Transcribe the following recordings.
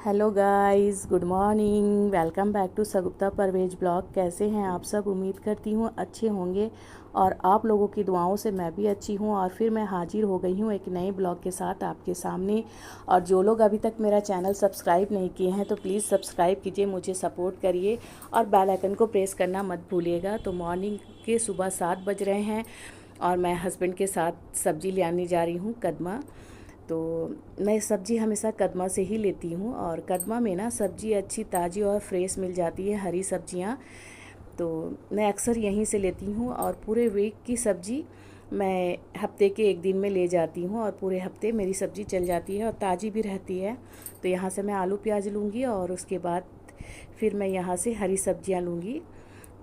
Hello guys, good morning. Welcome back to Shagufta Parvez blog. कैसे हैं आप सब? उम्मीद करती हूँ अच्छे होंगे और आप लोगों की दुआओं से मैं भी अच्छी हूँ। और फिर मैं हाजिर हो गई हूँ एक नए ब्लॉग के साथ आपके सामने। और जो लोग अभी तक मेरा चैनल सब्सक्राइब नहीं किए हैं तो प्लीज़ सब्सक्राइब कीजिए, मुझे सपोर्ट करिए और बेल आइकन को प्रेस करना मत भूलिएगा। तो मॉर्निंग के सुबह 7 बज रहे हैं और मैं हस्बैंड के साथ सब्ज़ी ले आने जा रही हूँ कदमा। तो मैं सब्ज़ी हमेशा कदमा से ही लेती हूँ और कदमा में ना सब्ज़ी अच्छी ताज़ी और फ्रेश मिल जाती है, हरी सब्जियाँ। तो मैं अक्सर यहीं से लेती हूँ और पूरे वीक की सब्ज़ी मैं हफ्ते के एक दिन में ले जाती हूँ और पूरे हफ्ते मेरी सब्ज़ी चल जाती है और ताज़ी भी रहती है। तो यहाँ से मैं आलू प्याज लूँगी और उसके बाद फिर मैं यहाँ से हरी सब्जियाँ लूँगी।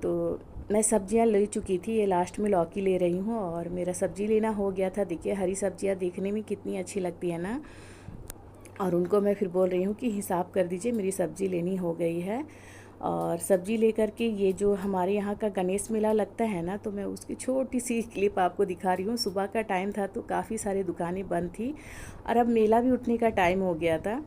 तो मैं सब्जियां ले चुकी थी, ये लास्ट में लौकी ले रही हूँ और मेरा सब्ज़ी लेना हो गया था। देखिए हरी सब्जियां देखने में कितनी अच्छी लगती है ना। और उनको मैं फिर बोल रही हूँ कि हिसाब कर दीजिए, मेरी सब्ज़ी लेनी हो गई है। और सब्ज़ी लेकर के ये जो हमारे यहाँ का गणेश मेला लगता है ना, तो मैं उसकी छोटी सी क्लिप आपको दिखा रही हूँ। सुबह का टाइम था तो काफ़ी सारी दुकानें बंद थी और अब मेला भी उठने का टाइम हो गया था।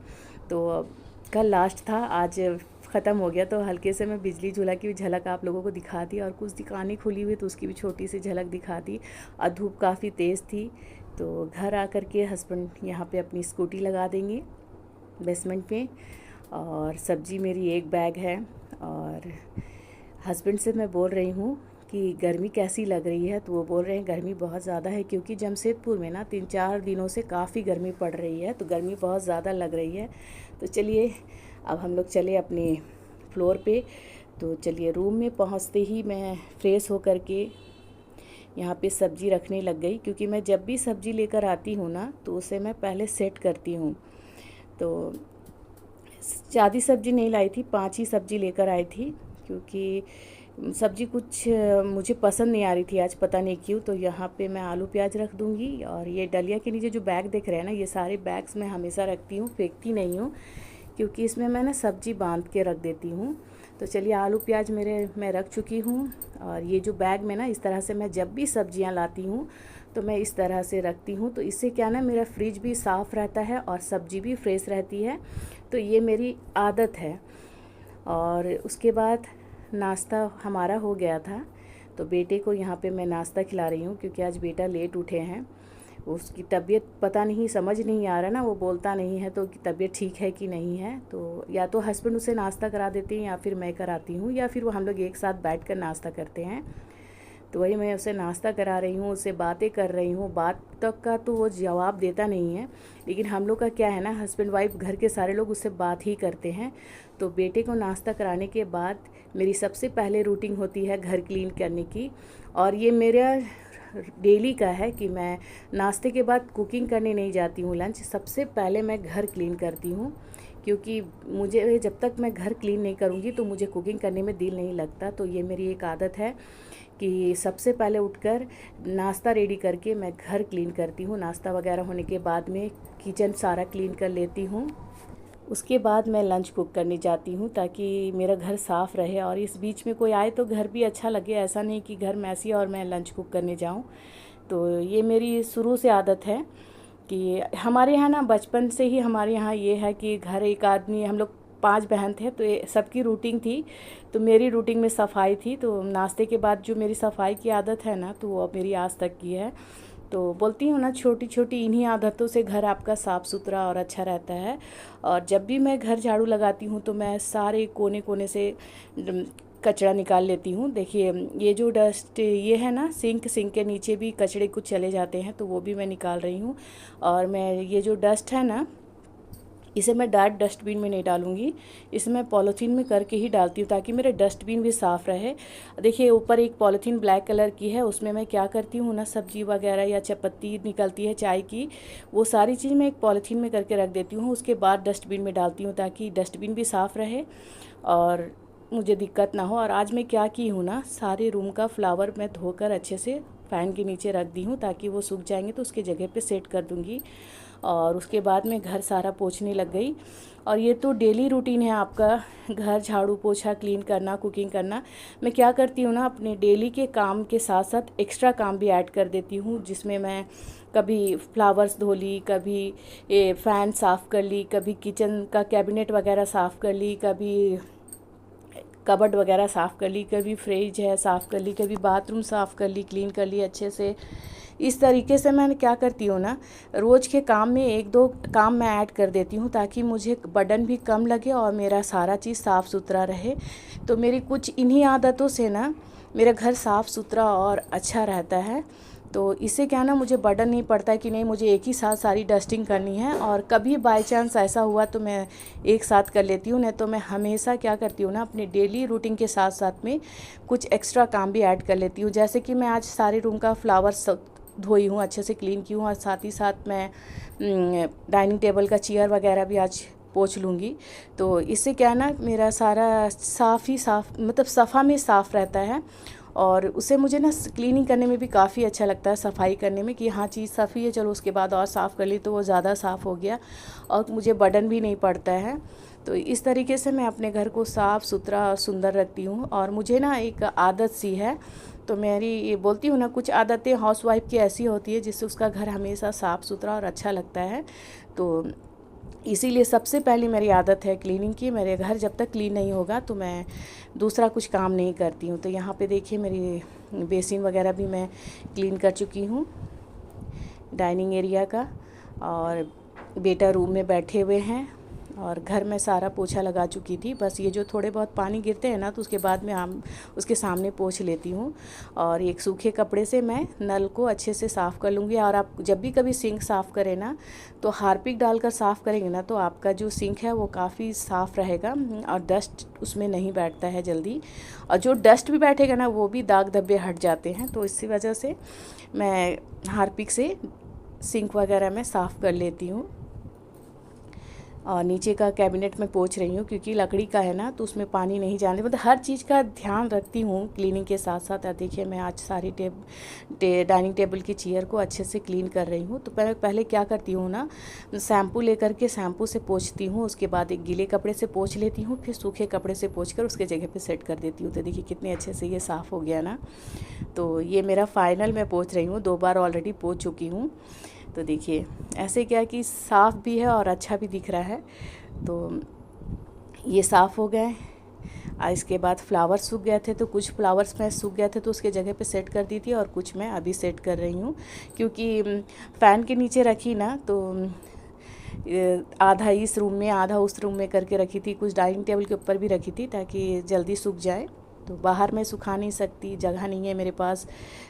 तो कल लास्ट था, आज ख़त्म हो गया। तो हल्के से मैं बिजली झूला की झलक आप लोगों को दिखा दी और कुछ दुकानें खुली हुई तो उसकी भी छोटी सी झलक दिखा दी। और धूप काफ़ी तेज़ थी। तो घर आकर के हस्बैंड यहाँ पे अपनी स्कूटी लगा देंगे बेसमेंट पे। और सब्ज़ी मेरी एक बैग है। और हस्बैंड से मैं बोल रही हूँ कि गर्मी कैसी लग रही है, तो वो बोल रहे हैं गर्मी बहुत ज़्यादा है, क्योंकि जमशेदपुर में ना 3-4 दिनों से काफ़ी गर्मी पड़ रही है, तो गर्मी बहुत ज़्यादा लग रही है। तो चलिए अब हम लोग चले अपने फ्लोर पे। तो चलिए रूम में पहुँचते ही मैं फ़्रेश होकर के यहाँ पे सब्ज़ी रखने लग गई, क्योंकि मैं जब भी सब्ज़ी लेकर आती हूँ ना तो उसे मैं पहले सेट करती हूँ। तो ज़्यादा सब्ज़ी नहीं लाई थी, 5 ही सब्ज़ी लेकर आई थी, क्योंकि सब्ज़ी कुछ मुझे पसंद नहीं आ रही थी आज, पता नहीं क्यों। तो यहाँ पे मैं आलू प्याज रख दूँगी। और ये डलिया के नीचे जो बैग दिख रहे हैं ना, ये सारे बैग्स मैं हमेशा रखती हूँ, फेंकती नहीं हूँ, क्योंकि इसमें मैं ना सब्ज़ी बांध के रख देती हूँ। तो चलिए आलू प्याज मेरे मैं रख चुकी हूँ। और ये जो बैग में ना इस तरह से मैं जब भी सब्ज़ियाँ लाती हूँ तो मैं इस तरह से रखती हूँ। तो इससे क्या ना, मेरा फ्रिज भी साफ़ रहता है और सब्ज़ी भी फ्रेश रहती है। तो ये मेरी आदत है। और उसके बाद नाश्ता हमारा हो गया था, तो बेटे को यहाँ पे मैं नाश्ता खिला रही हूँ, क्योंकि आज बेटा लेट उठे हैं। उसकी तबीयत पता नहीं, समझ नहीं आ रहा ना, वो बोलता नहीं है तो तबीयत ठीक है कि नहीं है। तो या तो हस्बैंड उसे नाश्ता करा देते हैं या फिर मैं कराती हूँ, या फिर वो हम लोग एक साथ बैठ कर नाश्ता करते हैं। तो वही मैं उसे नाश्ता करा रही हूँ, उससे बातें कर रही हूँ। बात तक का तो वो जवाब देता नहीं है, लेकिन हम लोग का क्या है ना, हस्बैंड वाइफ घर के सारे लोग उससे बात ही करते हैं। तो बेटे को नाश्ता कराने के बाद मेरी सबसे पहले रूटीन होती है घर क्लीन करने की। और ये मेरा डेली का है कि मैं नाश्ते के बाद कुकिंग करने नहीं जाती हूँ लंच, सबसे पहले मैं घर क्लीन करती हूँ। क्योंकि मुझे जब तक मैं घर क्लीन नहीं करूँगी तो मुझे कुकिंग करने में दिल नहीं लगता। तो ये मेरी एक आदत है कि सबसे पहले उठकर नाश्ता रेडी करके मैं घर क्लीन करती हूँ। नाश्ता वगैरह होने के बाद में किचन सारा क्लीन कर लेती हूँ। उसके बाद मैं लंच कुक करने जाती हूँ, ताकि मेरा घर साफ़ रहे और इस बीच में कोई आए तो घर भी अच्छा लगे। ऐसा नहीं कि घर मैसी और मैं लंच कुक करने जाऊँ। तो ये मेरी शुरू से आदत है कि हमारे यहाँ ना बचपन से ही हमारे यहाँ ये है कि घर एक आदमी, हम लोग 5 बहन थे तो ये सबकी रूटीन थी। तो मेरी रूटीन में सफाई थी, तो नाश्ते के बाद जो मेरी सफाई की आदत है ना, तो वो अब मेरी आज तक की है। तो बोलती हूँ ना, छोटी छोटी इन्हीं आदतों से घर आपका साफ़ सुथरा और अच्छा रहता है। और जब भी मैं घर झाड़ू लगाती हूँ तो मैं सारे कोने कोने से कचरा निकाल लेती हूँ। देखिए ये जो डस्ट ये है ना, सिंक के नीचे भी कचड़े कुछ चले जाते हैं, तो वो भी मैं निकाल रही हूँ। और मैं ये जो डस्ट है ना, इसे मैं डायरेक्ट डस्टबिन में नहीं डालूँगी, इसे मैं पॉलीथीन में करके ही डालती हूँ, ताकि मेरा डस्टबिन भी साफ़ रहे। देखिए ऊपर एक पॉलीथीन ब्लैक कलर की है, उसमें मैं क्या करती हूँ ना, सब्ज़ी वगैरह या चपत्ती निकलती है चाय की, वो सारी चीज़ मैं एक पॉलीथीन में करके रख देती हूँ। उसके बाद डस्टबिन में डालती हूँ, ताकि डस्टबिन भी साफ़ रहे और मुझे दिक्कत ना हो। और आज मैं क्या की हूँ ना, सारे रूम का फ्लावर मैं धोकर अच्छे से फ़ैन के नीचे रख दी हूँ, ताकि वो सूख जाएंगे तो उसके जगह पे सेट कर दूँगी। और उसके बाद मैं घर सारा पोंछने लग गई। और ये तो डेली रूटीन है आपका, घर झाड़ू पोछा क्लीन करना, कुकिंग करना। मैं क्या करती हूँ ना, अपने डेली के काम के साथ साथ एक्स्ट्रा काम भी ऐड कर देती हूँ, जिसमें मैं कभी फ्लावर्स धो ली, कभी ये फ़ैन साफ़ कर ली, कभी किचन का कैबिनेट वगैरह साफ़ कर ली, कभी कबर्ड वगैरह साफ़ कर ली, कभी फ्रिज है साफ़ कर ली, कभी बाथरूम साफ़ कर ली, क्लीन कर ली अच्छे से। इस तरीके से मैं क्या करती हूँ ना, रोज़ के काम में एक दो काम मैं ऐड कर देती हूँ ताकि मुझे बर्डन भी कम लगे और मेरा सारा चीज़ साफ़ सुथरा रहे। तो मेरी कुछ इन्हीं आदतों से ना मेरा घर साफ़ सुथरा और अच्छा रहता है। तो इससे क्या ना, मुझे बर्डन नहीं पड़ता है कि नहीं मुझे एक ही साथ सारी डस्टिंग करनी है। और कभी बाय चांस ऐसा हुआ तो मैं एक साथ कर लेती हूँ, नहीं तो मैं हमेशा क्या करती हूँ ना, अपने डेली रूटीन के साथ साथ में कुछ एक्स्ट्रा काम भी ऐड कर लेती हूँ। जैसे कि मैं आज सारे रूम का फ्लावर्स धोई हूँ, अच्छे से क्लीन की हूँ, और साथ ही साथ मैं डाइनिंग टेबल का चेयर वगैरह भी आज पोंछ लूँगी। तो इससे क्या ना, मेरा सारा साफ़ मतलब सफ़ा में साफ़ रहता है। और उससे मुझे ना क्लीनिंग करने में भी काफ़ी अच्छा लगता है, सफाई करने में, कि हाँ चीज़ सफ़ी है, चलो उसके बाद और साफ़ कर ली तो वो ज़्यादा साफ़ हो गया और मुझे बर्डन भी नहीं पड़ता है। तो इस तरीके से मैं अपने घर को साफ़ सुथरा और सुंदर रखती हूँ। और मुझे ना एक आदत सी है, तो मेरी ये बोलती हूँ ना, कुछ आदतें हाउसवाइफ की ऐसी होती है जिससे उसका घर हमेशा साफ़ सुथरा और अच्छा लगता है। तो इसीलिए सबसे पहली मेरी आदत है क्लीनिंग की। मेरे घर जब तक क्लीन नहीं होगा तो मैं दूसरा कुछ काम नहीं करती हूँ। तो यहाँ पे देखिए मेरी बेसिन वगैरह भी मैं क्लीन कर चुकी हूँ, डाइनिंग एरिया का। और बेटा रूम में बैठे हुए हैं और घर में सारा पोछा लगा चुकी थी। बस ये जो थोड़े बहुत पानी गिरते हैं ना, तो उसके बाद में हम उसके सामने पोंछ लेती हूँ। और एक सूखे कपड़े से मैं नल को अच्छे से साफ़ कर लूँगी। और आप जब भी कभी सिंक साफ़ करें ना, तो हार्पिक डालकर साफ़ करेंगे ना, तो आपका जो सिंक है वो काफ़ी साफ़ रहेगा और डस्ट उसमें नहीं बैठता है जल्दी। और जो डस्ट भी बैठेगा ना, वो भी दाग धब्बे हट जाते हैं। तो इसी वजह से मैं हार्पिक से सिंक वगैरह में साफ़ कर लेती हूँ। और नीचे का कैबिनेट में पोंछ रही हूँ, क्योंकि लकड़ी का है ना, तो उसमें पानी नहीं जाने, मतलब हर चीज़ का ध्यान रखती हूँ क्लीनिंग के साथ साथ। देखिए मैं आज सारी डाइनिंग टेबल की चेयर को अच्छे से क्लीन कर रही हूँ। तो पहले क्या करती हूँ ना, शैम्पू लेकर के शैम्पू से पोंछती हूँ, उसके बाद एक गीले कपड़े से पोंछ लेती हूँ, फिर सूखे कपड़े से पोंछ कर उसके जगह पर सेट कर देती हूँ। तो देखिए कितने अच्छे से ये साफ़ हो गया ना। तो ये मेरा फाइनल मैं पोंछ रही हूँ, 2 बार ऑलरेडी पोंछ चुकी हूँ। तो देखिए ऐसे क्या कि साफ़ भी है और अच्छा भी दिख रहा है। तो ये साफ़ हो गए। इसके बाद फ्लावर्स सूख गए थे, तो कुछ फ्लावर्स मैं सूख गए थे तो उसके जगह पे सेट कर दी थी, और कुछ मैं अभी सेट कर रही हूँ, क्योंकि फ़ैन के नीचे रखी ना, तो आधा इस रूम में आधा उस रूम में करके रखी थी, कुछ डाइनिंग टेबल के ऊपर भी रखी थी ताकि जल्दी सूख जाए। तो बाहर मैं सुखा नहीं सकती, जगह नहीं है मेरे पास,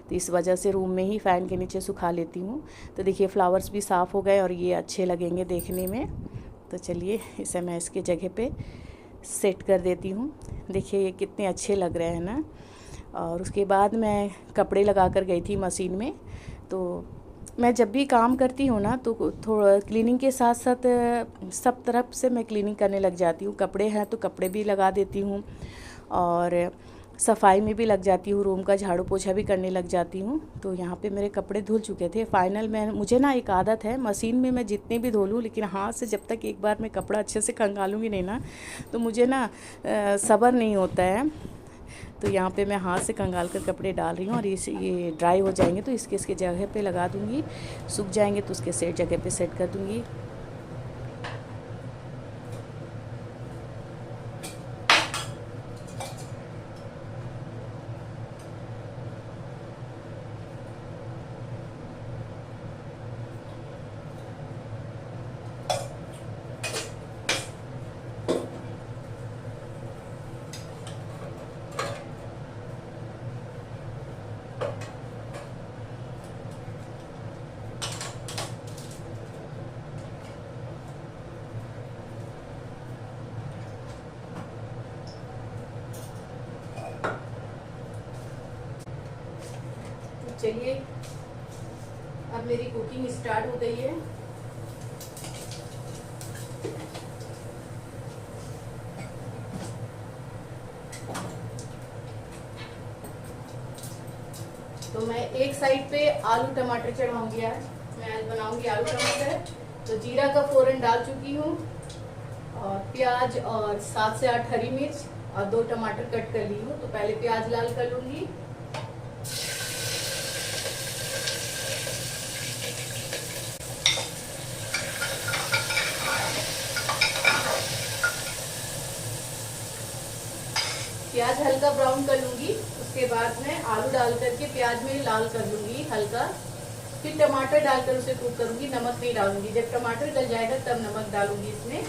तो इस वजह से रूम में ही फ़ैन के नीचे सुखा लेती हूँ। तो देखिए फ्लावर्स भी साफ़ हो गए और ये अच्छे लगेंगे देखने में। तो चलिए इसे मैं इसके जगह पे सेट कर देती हूँ। देखिए ये कितने अच्छे लग रहे हैं ना। और उसके बाद मैं कपड़े लगा कर गई थी मशीन में। तो मैं जब भी काम करती हूँ ना, तो थोड़ा क्लीनिंग के साथ साथ सब तरफ से मैं क्लीनिंग करने लग जाती हूँ। कपड़े हैं तो कपड़े भी लगा देती हूँ, और सफाई में भी लग जाती हूँ, रूम का झाड़ू पोछा भी करने लग जाती हूँ। तो यहाँ पे मेरे कपड़े धुल चुके थे फाइनल। मुझे ना एक आदत है, मशीन में मैं जितने भी धो लूँ, लेकिन हाथ से जब तक एक बार मैं कपड़ा अच्छे से खंगालूँगी नहीं ना, तो मुझे ना सब्र नहीं होता है। तो यहाँ पे मैं हाथ से कंगाल कर कपड़े डाल रही हूँ, और ये ड्राई हो जाएंगे तो इसके जगह पे लगा दूँगी, सूख जाएंगे तो उसके जगह पे सेट कर दूँगी। चलिए अब मेरी कुकिंग स्टार्ट हो गई है। तो मैं एक साइड पे आलू टमाटर चढ़ाऊंगी। आज मैं बनाऊंगी आलू टमाटर। तो जीरा का फोरन डाल चुकी हूँ, और प्याज और 7 से 8 हरी मिर्च और 2 टमाटर कट कर ली हूँ। तो पहले प्याज लाल कर लूँगी। प्याज हल्का ब्राउन कर लूंगी, उसके बाद में आलू डाल करके प्याज में लाल कर लूंगी हल्का, फिर टमाटर डालकर उसे कुक करूंगी। नमक नहीं डालूंगी, जब टमाटर गल जाएगा तब नमक डालूंगी इसमें।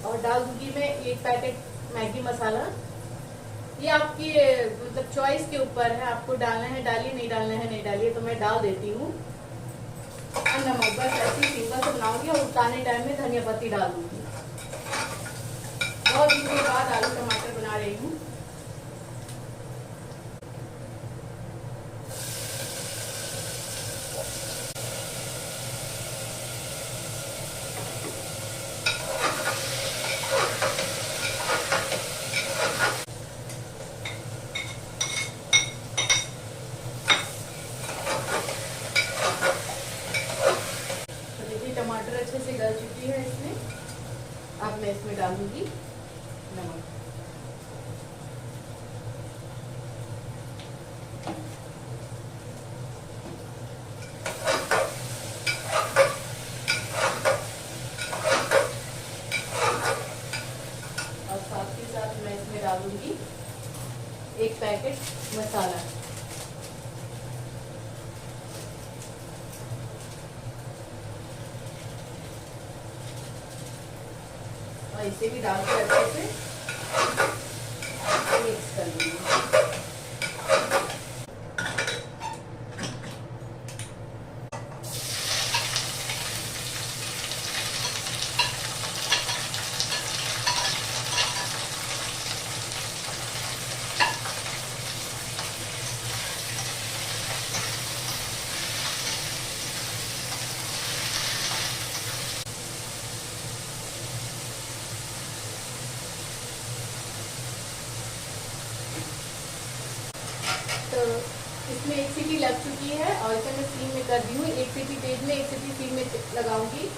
और डाल दूंगी मैं 1 पैकेट मैगी मसाला। ये आपकी मतलब चॉइस के ऊपर है, आपको डालना है डालिए, नहीं डालना है नहीं डालिए, तो मैं डाल देती हूँ। और नमक बस ऐसी सिंपल से बनाऊंगी और उतारने टाइम में धनिया पत्ती डाल दूंगी। बहुत दिन के बाद आलू टमाटर बना रही हूँ। टमाटर अच्छे से गल चुकी है इसमें। अब मैं इसमें डालूंगी नमक। और साथ ही साथ मैं इसमें डालूंगी 1 पैकेट मसाला। और इसे भी डाल के अच्छे से मिक्स कर लूंगी। तो इसमें 1 सीटी लग चुकी है और इसे मैं स्टीम में कर दी हूँ। 1 सीटी तेज में 1 सीटी स्टीम में लगाऊंगी।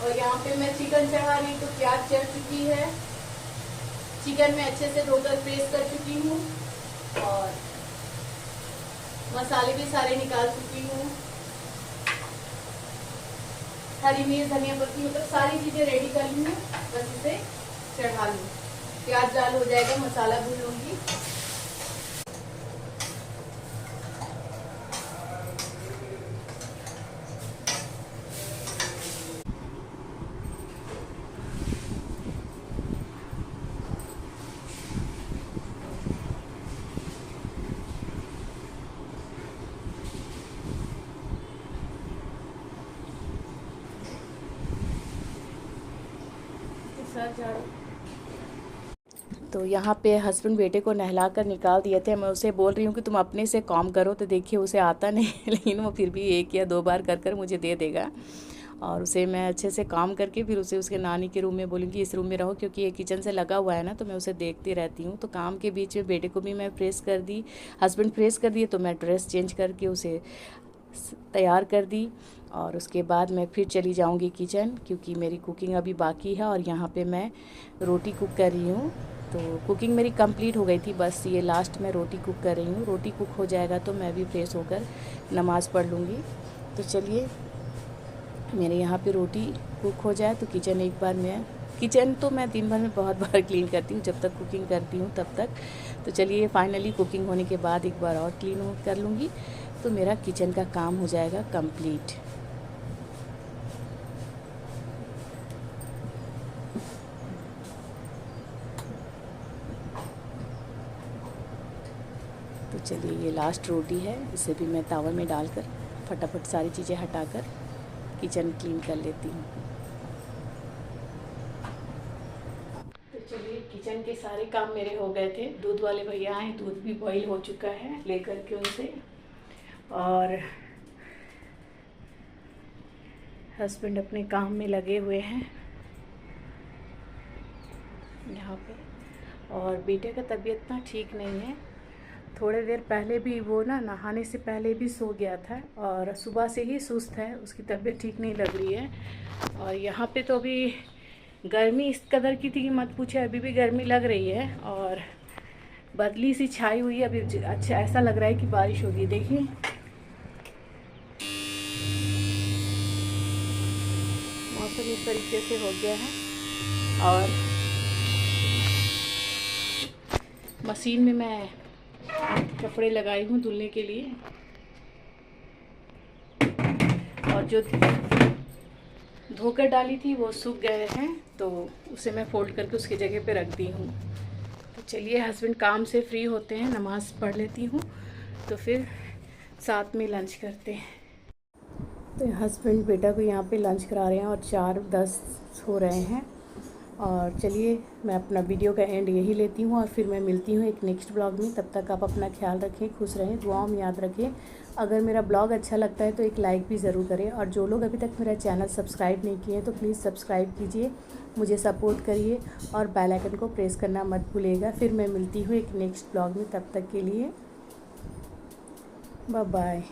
और यहाँ पे मैं चिकन चढ़ा रही, तो प्याज चढ़ चुकी है। चिकन में अच्छे से धोकर फ्रेश कर चुकी हूँ और मसाले भी सारे निकाल चुकी हूँ। हरी मिर्च धनिया पत्ती मतलब सारी चीजें रेडी कर ली हूँ। बस इसे चढ़ा लूँ। प्याज लाल हो जाएगा, मसाला भून लूंगी। तो यहाँ पे हस्बैंड बेटे को नहला कर निकाल दिए थे। मैं उसे बोल रही हूँ कि तुम अपने से काम करो, तो देखिए उसे आता नहीं लेकिन वो फिर भी 1 या 2 बार कर मुझे दे देगा। और उसे मैं अच्छे से काम करके फिर उसे उसके नानी के रूम में बोलूँगी इस रूम में रहो, क्योंकि ये किचन से लगा हुआ है ना, तो मैं उसे देखती रहती हूँ। तो काम के बीच में बेटे को भी मैं फ्रेश कर दी, हस्बैंड फ्रेश कर दिए, तो मैं ड्रेस चेंज करके उसे तैयार कर दी। और उसके बाद मैं फिर चली जाऊंगी किचन, क्योंकि मेरी कुकिंग अभी बाकी है। और यहाँ पे मैं रोटी कुक कर रही हूँ। तो कुकिंग मेरी कंप्लीट हो गई थी, बस ये लास्ट में रोटी कुक कर रही हूँ। रोटी कुक हो जाएगा तो मैं भी फ्रेश होकर नमाज़ पढ़ लूँगी। तो चलिए, मेरे यहाँ पे रोटी कुक हो जाए तो किचन एक बार किचन तो मैं दिन भर में बहुत बार क्लीन करती हूँ, जब तक कुकिंग करती हूँ तब तक। तो चलिए, फाइनली कुकिंग होने के बाद एक बार और क्लीन कर लूँगी, तो मेरा किचन का काम हो जाएगा कंप्लीट। तो चलिए, ये लास्ट रोटी है, इसे भी मैं तावा में डालकर फटाफट सारी चीज़ें हटाकर किचन क्लीन कर लेती हूँ। तो चलिए, किचन के सारे काम मेरे हो गए थे। दूध वाले भैया आए, दूध भी बॉईल हो चुका है, लेकर के उनसे। और हस्बैंड अपने काम में लगे हुए हैं यहाँ पे। और बेटे का तबीयत इतना ठीक नहीं है, थोड़ी देर पहले भी वो नहाने से पहले भी सो गया था, और सुबह से ही सुस्त है, उसकी तबीयत ठीक नहीं लग रही है। और यहाँ पे तो अभी गर्मी इस कदर की थी कि मत पूछे, अभी भी गर्मी लग रही है। और बदली सी छाई हुई है, अभी अच्छा ऐसा लग रहा है कि बारिश होगी। देखिए मौसम इस तरीके से हो गया है। और मशीन में मैं कपड़े लगाई हूँ धुलने के लिए, और जो धोकर डाली थी वो सूख गए हैं, तो उसे मैं फ़ोल्ड करके उसकी जगह पे रख दी हूँ। तो चलिए, हस्बैंड काम से फ्री होते हैं, नमाज़ पढ़ लेती हूँ, तो फिर साथ में लंच करते हैं। तो हस्बैंड बेटा को यहाँ पे लंच करा रहे हैं और 4:10 हो रहे हैं। और चलिए, मैं अपना वीडियो का एंड यही लेती हूँ और फिर मैं मिलती हूँ एक नेक्स्ट ब्लॉग में। तब तक आप अपना ख्याल रखें, खुश रहें, दुआओं में याद रखें। अगर मेरा ब्लॉग अच्छा लगता है तो एक लाइक भी ज़रूर करें, और जो लोग अभी तक मेरा चैनल सब्सक्राइब नहीं किए हैं तो प्लीज़ सब्सक्राइब कीजिए, मुझे सपोर्ट करिए, और बेल आइकन को प्रेस करना मत भूलिएगा। फिर मैं मिलती हूँ एक नेक्स्ट ब्लॉग में, तब तक के लिए बाय बाय।